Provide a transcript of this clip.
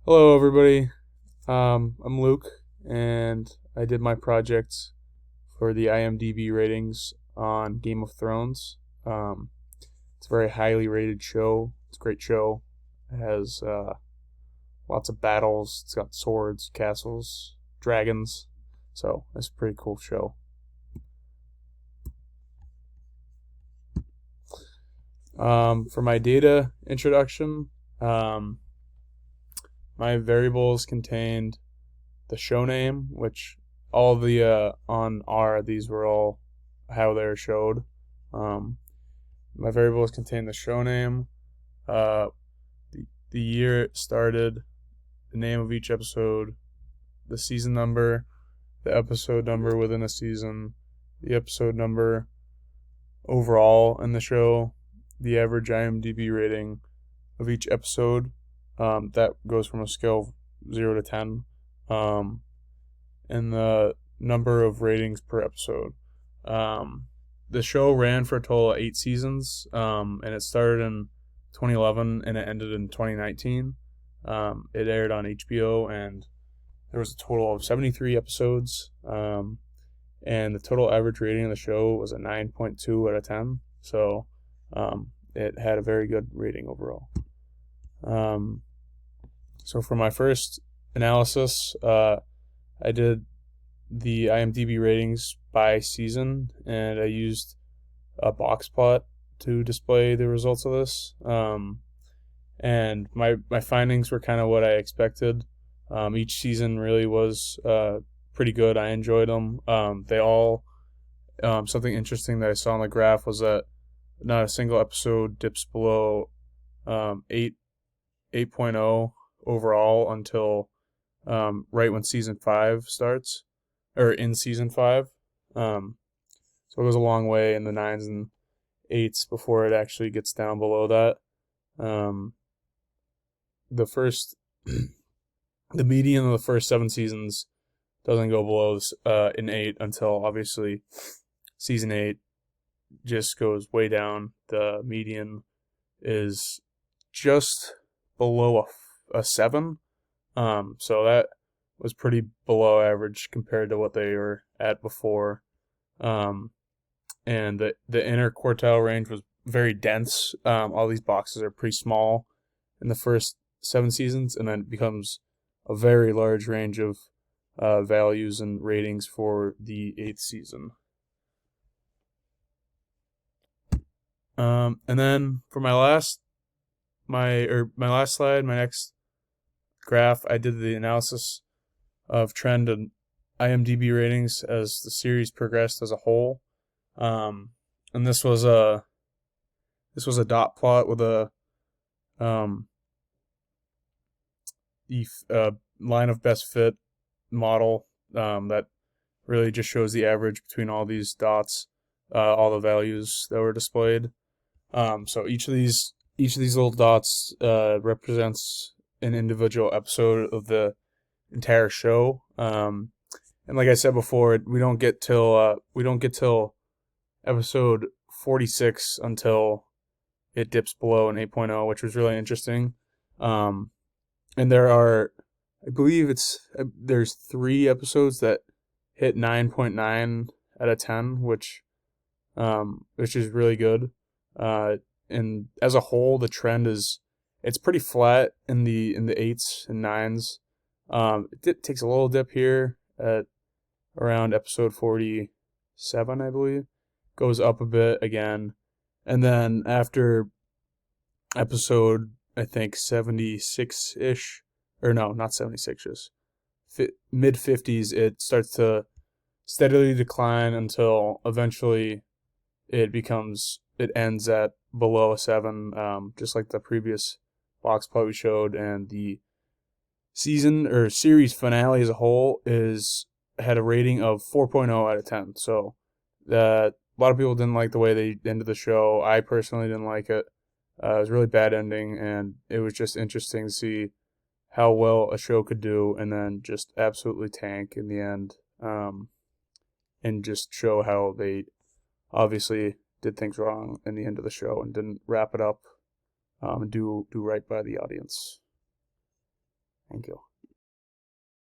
Hello, everybody. I'm Luke, and I did my project for the IMDb ratings on Game of Thrones. Um, it's a very highly rated show. It's a great show. It has lots of battles. It's got swords, castles, dragons. So it's a pretty cool show. For my data introduction, um, my variables contained the show name, which all the on R these were all how they're showed. Um, my variables contain the show name, uh, the year it started, the name of each episode, the season number, the episode number within a season, the episode number overall in the show, the average IMDb rating of each episode. That goes from a scale of 0 to 10. Um, and the number of ratings per episode. Um, the show ran for a total of 8 seasons, and it started in 2011 and it ended in 2019. It aired on HBO, and there was a total of 73 episodes. And the total average rating of the show was a 9.2 out of 10. So it had a very good rating overall. Um, so for my first analysis, I did the IMDb ratings by season, and I used a box plot to display the results of this. And my findings were kind of what I expected. Each season really was pretty good. I enjoyed them. They all something interesting that I saw on the graph was that not a single episode dips below 8.0 overall until right when season 5 starts, or in season 5. Um, so it goes a long way in the 9s and 8s before it actually gets down below that. Um, the first, the median of the first 7 seasons doesn't go below an 8 until obviously season 8 just goes way down. The median is just below a 7. So that was pretty below average compared to what they were at before. Um, and the inner quartile range was very dense. All these boxes are pretty small in the first 7 seasons, and then it becomes a very large range of values and ratings for the 8th season. And then for my last slide, my next graph, I did the analysis of trend and IMDb ratings as the series progressed as a whole. And this was a dot plot with a um, the line of best fit model that really just shows the average between all these dots, all the values that were displayed. So each of these little dots represents an individual episode of the entire show. And like I said before, we don't get till episode 46 until it dips below an 8.0, which was really interesting. And I believe there's 3 episodes that hit 9.9 out of 10, which is really good. And as a whole, the trend it's pretty flat in the 8s and 9s. It takes a little dip here at around episode 47, I believe. Goes up a bit again. And then after episode, I think 76 ish, or no, not 76 ish, mid 50s, it starts to steadily decline until eventually it ends at below a 7, just like the previous box plot we showed. And the season or series finale as a whole had a rating of 4.0 out of 10. So a lot of people didn't like the way they ended the show. I personally didn't like it. It was a really bad ending, and it was just interesting to see how well a show could do and then just absolutely tank in the end, and just show how they obviously did things wrong in the end of the show and didn't wrap it up and do right by the audience. Thank you.